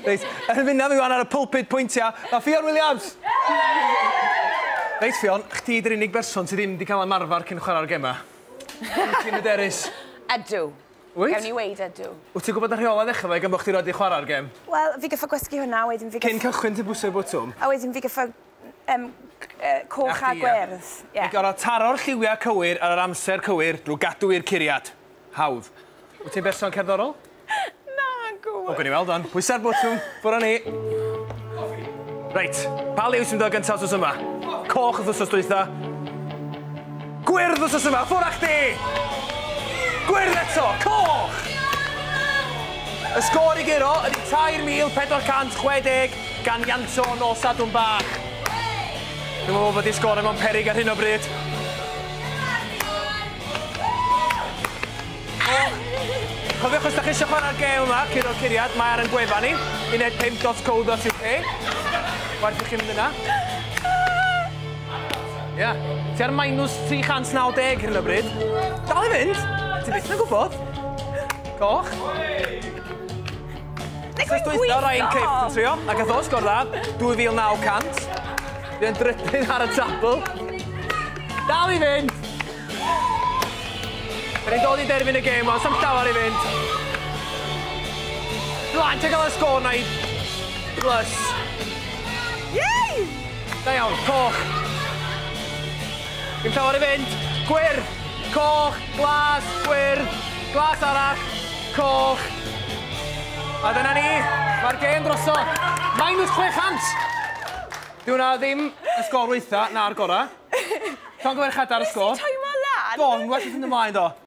Reit, yn mynd am i wan ar y pulpit pwyntia, Mae Ffion Williams! Reit, Ffion, chdi ydy'r unig berson sydd ddim wedi cael ymarfer cyn chwarae'r gema. Ti'n hyderus? Ydw. Wyt? Gawn ni weid ydw. Wyt ti'n gwybod y rheola ddechrau fe gan bod chdi roed i chwarae'r gem? Wel, fi gyffo gwesgu hwnna, wedyn fi Cyn cychwyn ti bwysau'r bwtwm? A wedyn fi gyffo coch a gwerth. Ie. Gorau taro'r lliwiau cywir ar yr amser cywir drwy gadw i'r curiad. Hawdd. Wyt ti'n berson cerddorol? Na, gwybod. O, gwni weld o'n. Bwysau'r bwtwm, ffwrdd ni. Reit, pa liw sy'n dod gyntaf wrth yma? Coch wrth wrth dwytha. Gwyrdd wrth yma, ffwrdd a chdi! Gwyrdd eto, coch! Y sgôr i giro ydy 3,460 gan Ianson o Sadwrn Bach. Dwi'n meddwl bod i sgôr mewn peryg ar hyn o bryd. Cofiwch os da chi eisiau chwarae'r gêm yma, Curo'r Curiad, mae ar yn gwefan ni. 15.co.uk. Werth i chi mynd yna. Ia, ti ar -390 hyn o bryd. Dal i fynd. Ti byth yn gwybod. Coch. Nes dwytha Ryan Cryft yn trio, ac ath o sgor dda, 2,900. Fi yn drypyn ar y tabl. Dal i fynd. Fe ni'n dod i derbyn y gêm, ond sam llawer i fynd. Rwan, ti'n cael y sgôr na i plus. Yey! Da iawn, coch. Dim llawer i fynd. Gwyrdd, coch, glas, gwyrdd, glas arall, coch. A dyna ni, mae'r gêm droso. -600. Di hwnna ddim y sgôr weitha na'r gorau. Llon gyferchad ar y sgôr. Nes ti toimo lan? Do, yn well wrth yn ymlaen do.